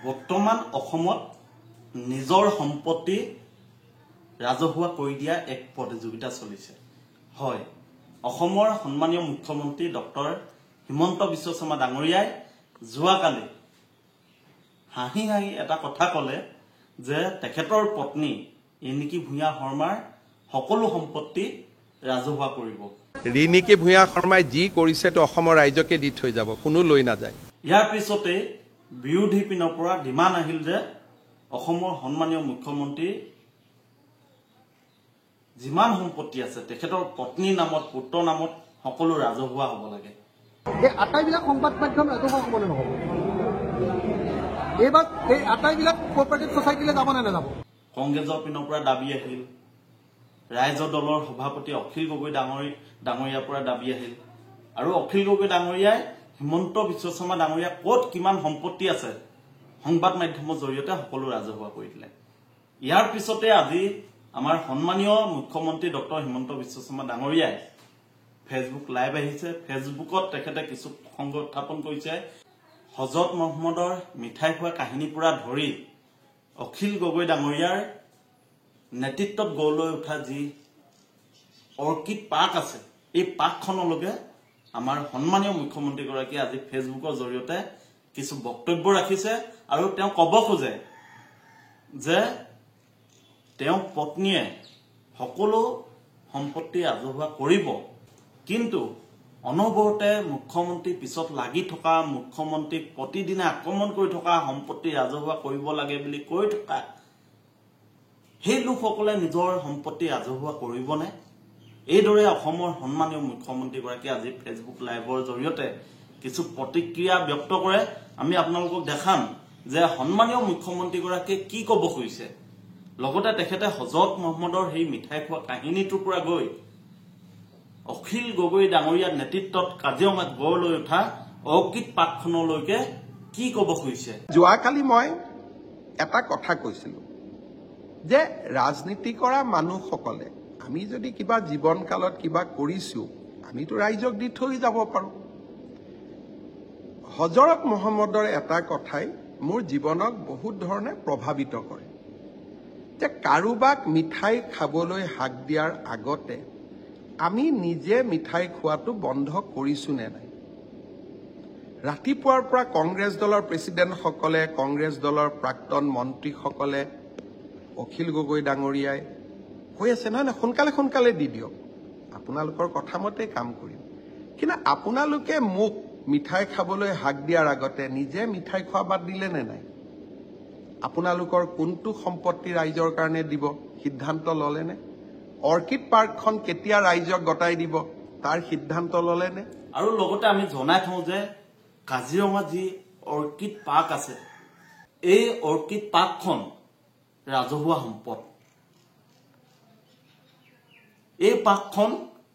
বৰ্তমান অসমত নিজৰ সম্পত্তি ৰাজহুৱা কৰি দিয়া এক প্ৰতিযোগিতা চলিছে। হয়, অসমৰ সন্মানীয় মুখ্যমন্ত্ৰী ডক্টৰ হিমন্ত বিশ্ব শৰ্মা ডাঙৰীয়াই যোৱাকালি হাঁহি হাঁহি এটা কথা ক'লে যে তেখেতৰ পত্নী ৰিণিকী ভূঞা শৰ্মাৰ সকলো সম্পত্তি ৰাজহুৱা কৰিব। ৰিণিকী ভূঞা শৰ্মাই যি কৰিছে তো অসমৰ ৰাইজকে দি থৈ যাব, কোনো লৈ নাযায়। ইয়াৰ পিছতে বিৰোধী পিনৰ পৰা ডিমাণ্ড আহিল যে অসমৰ সন্মানীয় মুখ্যমন্ত্ৰী যিমান সম্পত্তি আছে তেখেতৰ পত্নীৰ নামত পুত্ৰৰ নামত সকলো ৰাজহুৱা হ'ব লাগে। এই আটাইবিলাক সংবাদ মাধ্যম ৰাজহুৱা হ'বলৈ নহ'ব। এইবাৰ এই আটাইবিলাক কোঅপাৰেটিভ ছ'চাইটিলৈ যাব নে নাযাব? কংগ্ৰেছৰ পিনৰ পৰা দাবী আহিল, ৰাইজৰ দলৰ সভাপতি অখিল গগৈ ডাঙৰীয়াৰ পৰা দাবী আহিল, আৰু অখিল গগৈ ডাঙৰীয়াই হিমন্ত বিশ্ব শৰ্মা ডাঙৰীয়া ক'ত কিমান সম্পত্তি আছে সংবাদ মাধ্যমৰ জৰিয়তে সকলো ৰাজহুৱা কৰি দিলে। ইয়াৰ পিছতে আজি আমাৰ সন্মানীয় মুখ্যমন্ত্ৰী ডক্টৰ হিমন্ত বিশ্ব শৰ্মা ডাঙৰীয়াই ফেচবুক লাইভ আহিছে। ফেচবুকত তেখেতে কিছু প্ৰসংগ উত্থাপন কৰিছে। হজৰত মহম্মদৰ মিঠাই খোৱা কাহিনীৰ পৰা ধৰি অখিল গগৈ ডাঙৰীয়াৰ নেতৃত্বত গঢ় লৈ উঠা যি অৰ্কিড পাৰ্ক আছে, এই পাৰ্কখনলৈকে আমাৰ সন্মানীয় মুখ্যমন্ত্ৰীগৰাকীয়ে আজি ফেচবুকৰ জৰিয়তে কিছু বক্তব্য ৰাখিছে আৰু তেওঁ ক'ব খোজে যে তেওঁৰ পত্নীয়ে সকলো সম্পত্তি ৰাজহুৱা কৰিব, কিন্তু অনবৰতে মুখ্যমন্ত্ৰীৰ পিছত লাগি থকা, মুখ্যমন্ত্ৰীক প্ৰতিদিনে আক্ৰমণ কৰি থকা, সম্পত্তি ৰাজহুৱা কৰিব লাগে বুলি কৈ থকা সেই লোকসকলে নিজৰ সম্পত্তি ৰাজহুৱা কৰিবনে? এইদৰে অসমৰ সন্মানীয় মুখ্যমন্ত্ৰীগৰাকীয়ে আজি ফেচবুক লাইভৰ জৰিয়তে কিছু প্ৰতিক্ৰিয়া ব্যক্ত কৰে। আমি আপোনালোকক দেখাম যে সন্মানীয় মুখ্যমন্ত্ৰীগৰাকীয়ে কি ক'ব খুজিছে। লগতে তেখেতে হজৰত মহম্মদৰ সেই মিঠাই খোৱা কাহিনীটোৰ পৰা গৈ অখিল গগৈ ডাঙৰীয়াৰ নেতৃত্বত কাজিৰঙাত গঢ় লৈ উঠা অৰ্কিড পাৰ্কখনলৈকে কি ক'ব খুজিছে। যোৱাকালি মই এটা কথা কৈছিলো যে ৰাজনীতি কৰা মানুহসকলে আমি যদি কিবা জীৱনকালত কিবা কৰিছো আমিতো ৰাইজক দি থৈ যাব পাৰো। হজৰত মহম্মদৰ এটা কথাই মোৰ জীৱনক বহুত ধৰণে প্ৰভাৱিত কৰে যে কাৰোবাক মিঠাই খাবলৈ হাক দিয়াৰ আগতে আমি নিজে মিঠাই খোৱাটো বন্ধ কৰিছো নে নাই। ৰাতিপুৱাৰ পৰা কংগ্ৰেছ দলৰ প্ৰেচিডেণ্টসকলে, কংগ্ৰেছ দলৰ প্ৰাক্তন মন্ত্ৰীসকলে, অখিল গগৈ ডাঙৰীয়াই কৈ আছে নহয় সোনকালে সোনকালে দি দিয়ক, আপোনালোকৰ কথা মতে কাম কৰিম। কিন্তু আপোনালোকে মোক মিঠাই খাবলৈ হাক দিয়াৰ আগতে নিজে মিঠাই খোৱা বাদ দিলে নে নাই? আপোনালোকৰ কোনটো সম্পত্তি ৰাইজৰ কাৰণে দিব সিদ্ধান্ত ল'লেনে? অৰ্কিড পাৰ্কখন কেতিয়া ৰাইজক গতাই দিব তাৰ সিদ্ধান্ত ল'লেনে? আৰু লগতে আমি জনাই থওঁ যে কাজিৰঙা যি অৰ্কিড পাৰ্ক আছে, এই অৰ্কিড পাৰ্কখন ৰাজহুৱা সম্পদ। এই পাৰ্কখন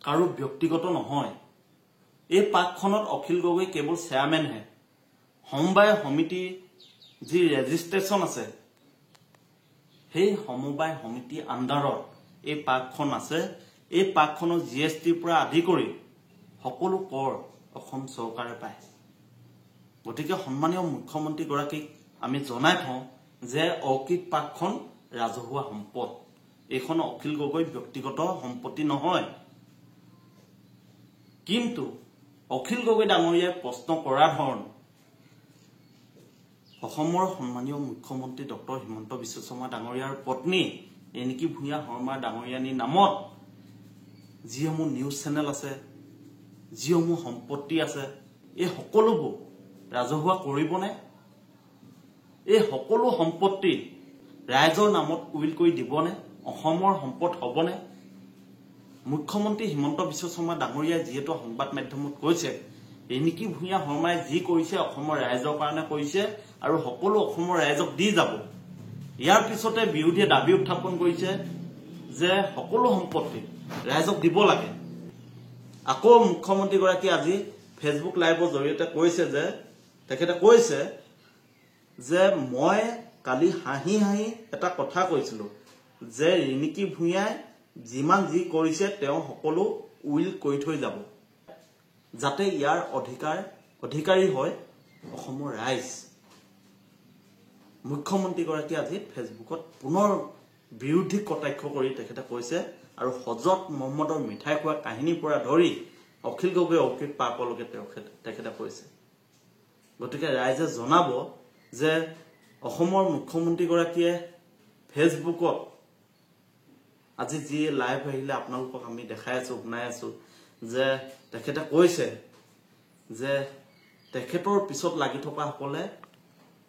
কাৰো ব্যক্তিগত নহয়। এই পাৰ্কখনত অখিল গগৈ কেৱল চেয়াৰমেনহে। সমবায় সমিতিৰ যি ৰেজিষ্ট্ৰেশ্যন আছে সেই সমবায় সমিতি আণ্ডাৰত এই পাৰ্কখন আছে। এই পাৰ্কখনৰ GSTৰ পৰা আদি কৰি সকলো কৰ অসম চৰকাৰে পায়। গতিকে সন্মানীয় মুখ্যমন্ত্ৰীগৰাকীক আমি জনাই থওঁ যে অৰ্কিড পাৰ্কখন ৰাজহুৱা সম্পদ। এইখন অখিল গগৈ ব্যক্তিগত সম্পত্তি নহয়। কিন্তু অখিল গগৈ ডাঙৰীয়াই প্ৰশ্ন কৰা ধৰণ অসমৰ সন্মানীয় মুখ্যমন্ত্ৰী ডক্টৰ হিমন্ত বিশ্ব শৰ্মা ডাঙৰীয়াৰ পত্নী ৰিণিকী ভূঞা শৰ্মা ডাঙৰীয়ানীৰ নামত যিসমূহ নিউজ চেনেল আছে, যিসমূহ সম্পত্তি আছে, এই সকলোবোৰ ৰাজহুৱা কৰিবনে? এই সকলো সম্পত্তি ৰাইজৰ নামত উইল কৰি দিবনে? অসমৰ সম্পদ হ'বনে? মুখ্যমন্ত্ৰী হিমন্ত বিশ্ব শৰ্মা ডাঙৰীয়াই যিহেতু সংবাদ মাধ্যমত কৈছে ৰিণিকী ভূঞা শৰ্মাই যি কৰিছে অসমৰ ৰাইজৰ কাৰণে কৰিছে আৰু সকলো অসমৰ ৰাইজক দি যাব। ইয়াৰ পিছতে বিৰোধীয়ে দাবী উত্থাপন কৰিছে যে সকলো সম্পত্তি ৰাইজক দিব লাগে। আকৌ মুখ্যমন্ত্ৰীগৰাকী আজি ফেচবুক লাইভৰ জৰিয়তে কৈছে যে তেখেতে কৈছে যে মই কালি হাঁহি হাঁহি এটা কথা কৈছিলো যে ৰিণিকী ভূঞাই যিমান যি কৰিছে তেওঁ সকলো উইল কৰি থৈ যাব, যাতে ইয়াৰ অধিকাৰী হয় অসমৰ ৰাইজ। মুখ্যমন্ত্ৰীগৰাকী আজি ফেচবুকত পুনৰ বিৰোধী কটাক্ষ কৰি তেখেতে কৈছে আৰু হজৰত মহম্মদৰ মিঠাই খোৱা কাহিনীৰ পৰা ধৰি অখিল গগৈ অকৃত পাৰ্কলৈকে তেখেতে কৈছে গতিকে ৰাইজে জনাব যে অসমৰ মুখ্যমন্ত্ৰীগৰাকীয়ে ফেচবুকত আজি যি লাইভ আহিলে আপোনালোকক আমি দেখাই আছো শুনাই আছো যে তেখেতে কৈছে যে তেখেতৰ পিছত লাগি থকা সকলে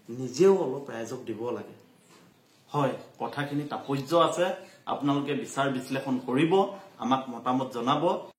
নিজেও অলপ ৰাইজক দিব লাগে হয় কথাখিনি তাৎপৰ্য আছে আপোনালোকে বিচাৰ বিশ্লেষণ কৰিব আমাক মতামত জনাব